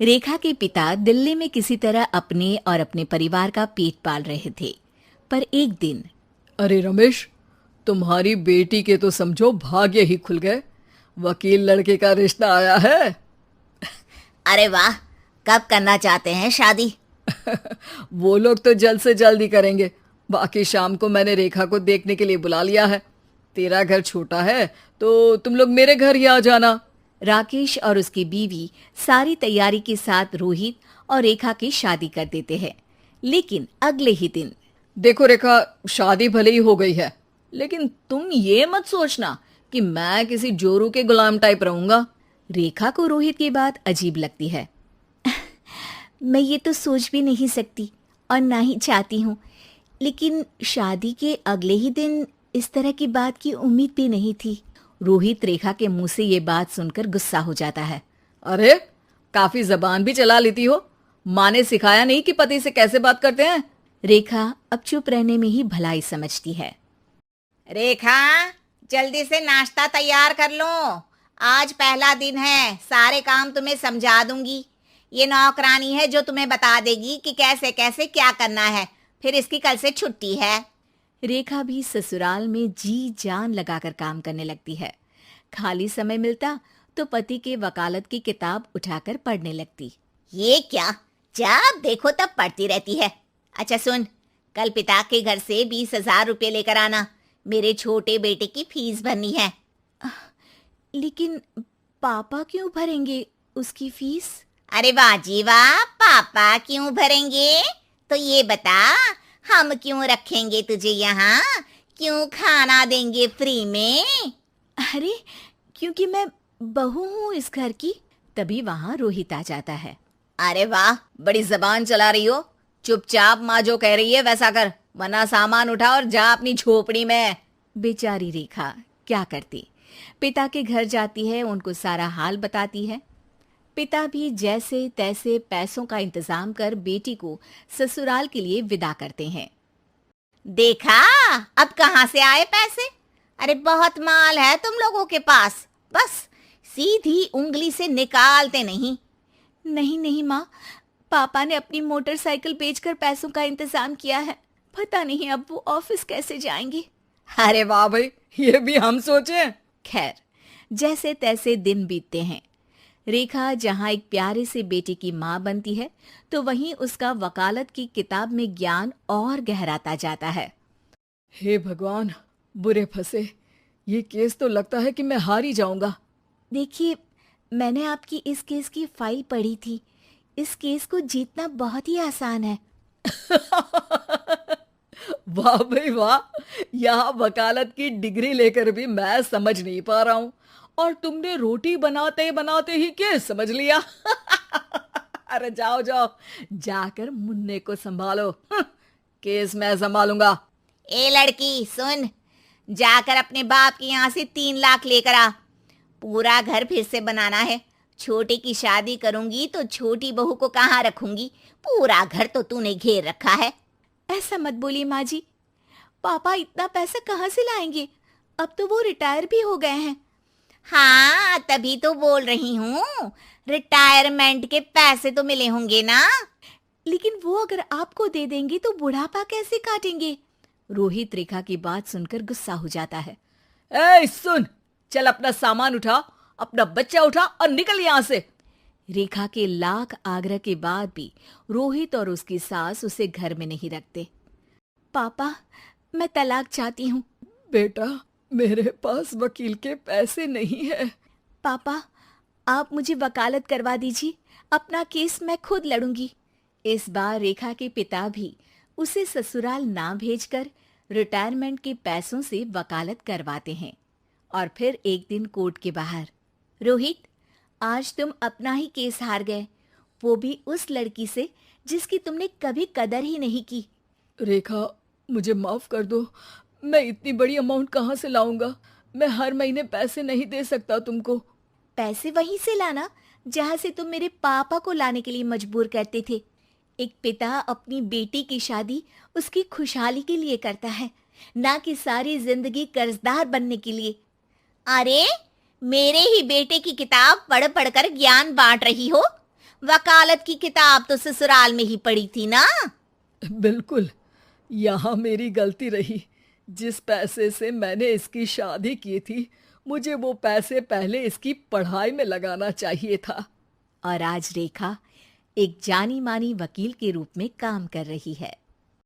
रेखा के पिता दिल्ली में किसी तरह अपने और अपने परिवार का पेट पाल रहे थे। पर एक दिन अरे रमेश, तुम्हारी बेटी के तो समझो भाग्य ही खुल गए। वकील लड़के का रिश्ता आया है। अरे वाह, कब करना चाहते हैं शादी? वो लोग तो जल्द से जल्द ही करेंगे। बाकी शाम को मैंने रेखा को देखने के लिए बुला लिया है। तेरा घर छोटा है तो तुम लोग मेरे घर ही आ जाना। राकेश और उसकी बीवी सारी तैयारी के साथ रोहित और रेखा की शादी कर देते हैं। लेकिन अगले ही दिन देखो रेखा, शादी भले ही हो गई है, लेकिन तुम ये मत सोचना कि मैं किसी जोरू के गुलाम टाइप रहूंगा। रेखा को रोहित की बात अजीब लगती है। मैं ये तो सोच भी नहीं सकती और ना ही चाहती हूँ, लेकिन शादी के अगले ही दिन इस तरह की बात की उम्मीद भी नहीं थी। रोहित रेखा के मुंह से ये बात सुनकर गुस्सा हो जाता है। अरे, काफी जबान भी चला लेती हो। माँ ने सिखाया नहीं कि पति से कैसे बात करते हैं? रेखा अब चुप रहने में ही भलाई समझती है। रेखा, जल्दी से नाश्ता तैयार कर लो। आज पहला दिन है, सारे काम तुम्हें समझा दूंगी। ये नौकरानी है जो तुम्हें बता देगी कि कैसे कैसे क्या करना है। फिर इसकी कल से छुट्टी है। रेखा भी ससुराल में जी जान लगाकर काम करने लगती है। खाली समय मिलता तो पति के वकालत की किताब उठाकर पढ़ने लगती। ये क्या, जब देखो तब पढ़ती रहती है। अच्छा सुन, कल पिता के घर से 20,000 रुपये लेकर आना। मेरे छोटे बेटे की फीस भरनी है। लेकिन पापा क्यों भरेंगे उसकी फीस? अरे वाह जी वाह, पापा क्यों भरेंगे? तो ये बता, हम क्यों रखेंगे तुझे यहाँ? क्यों खाना देंगे फ्री में? अरे, क्योंकि मैं बहू हूँ इस घर की। तभी वहाँ रोहित आ जाता है। अरे वाह, बड़ी जबान चला रही हो। चुपचाप माँ जो कह रही है वैसा कर, वरना सामान उठा और जा अपनी झोपड़ी में। बेचारी रेखा क्या करती, पिता के घर जाती है, उनको सारा हाल बताती है। पिता भी जैसे तैसे पैसों का इंतजाम कर बेटी को ससुराल के लिए विदा करते हैं। देखा, अब कहाँ से आए पैसे? अरे बहुत माल है तुम लोगों के पास, बस सीधी उंगली से निकालते नहीं। नहीं नहीं माँ, पापा ने अपनी मोटरसाइकिल बेचकर पैसों का इंतजाम किया है। पता नहीं अब वो ऑफिस कैसे जाएंगे। अरे वाह भाई, ये भी हम सोचे। खैर, जैसे तैसे दिन बीतते हैं। रेखा जहाँ एक प्यारे से बेटे की माँ बनती है, तो वहीं उसका वकालत की किताब में ज्ञान और गहराता जाता है। हे भगवान, बुरे फंसे। ये केस तो लगता है कि मैं हार ही जाऊंगा। देखिए, मैंने आपकी इस केस की फाइल पढ़ी थी। इस केस को जीतना बहुत ही आसान है। वाह भाई वाह, यहाँ वकालत की डिग्री लेकर भी मैं समझ नहीं पा रहा हूँ, और तुमने रोटी बनाते बनाते ही केस समझ लिया। अरे जाओ जाओ, जाकर मुन्ने को संभालो। केस मैं संभालूंगा। ए लड़की सुन, जाकर अपने बाप के यहाँ से 3 लाख लेकर आ। पूरा घर फिर से बनाना है। छोटे की शादी करूंगी तो छोटी बहू को कहाँ रखूंगी? पूरा घर तो तूने घेर रखा है। ऐसा मत बोलिए माँ जी, पापा इतना पैसा कहाँ से लाएंगे? अब तो वो रिटायर भी हो गए हैं। हाँ, तभी तो बोल रही हूँ, रिटायरमेंट के पैसे तो मिले होंगे ना। लेकिन वो अगर आपको दे देंगे तो बुढ़ापा कैसे काटेंगे? रोहित रेखा की बात सुनकर गुस्सा हो जाता है। ए सुन, चल अपना सामान उठा, अपना बच्चा उठा और निकल यहाँ से। रेखा के लाख आग्रह के बाद भी रोहित और उसकी सास उसे घर में नहीं रखते। पापा, मैं तलाक चाहती हूँ। बेटा, मेरे पास वकील के पैसे नहीं है। पापा, आप मुझे वकालत करवा दीजिए, अपना केस मैं खुद लड़ूंगी। इस बार रेखा के पिता भी उसे ससुराल ना भेजकर रिटायरमेंट के पैसों से वकालत करवाते हैं। और फिर एक दिन कोर्ट के बाहर, रोहित, आज तुम अपना ही केस हार गए, वो भी उस लड़की से जिसकी तुमने कभी कदर ही नहीं की। रेखा, मुझे माफ कर दो। मैं इतनी बड़ी अमाउंट कहाँ से लाऊंगा? मैं हर महीने पैसे नहीं दे सकता तुमको। पैसे वहीं से लाना जहाँ से तुम मेरे पापा को लाने के लिए मजबूर करते थे। एक पिता अपनी बेटी की शादी उसकी खुशहाली के लिए करता है, ना कि सारी जिंदगी कर्जदार बनने के लिए। अरे, मेरे ही बेटे की किताब पढ़ पढ़ कर ज्ञान बांट रही हो। वकालत की किताब तो ससुराल में ही पड़ी थी ना। बिल्कुल, यहाँ मेरी गलती रही। जिस पैसे से मैंने इसकी शादी की थी, मुझे वो पैसे पहले इसकी पढ़ाई में लगाना चाहिए था। और आज रेखा एक जानी मानी वकील के रूप में काम कर रही है।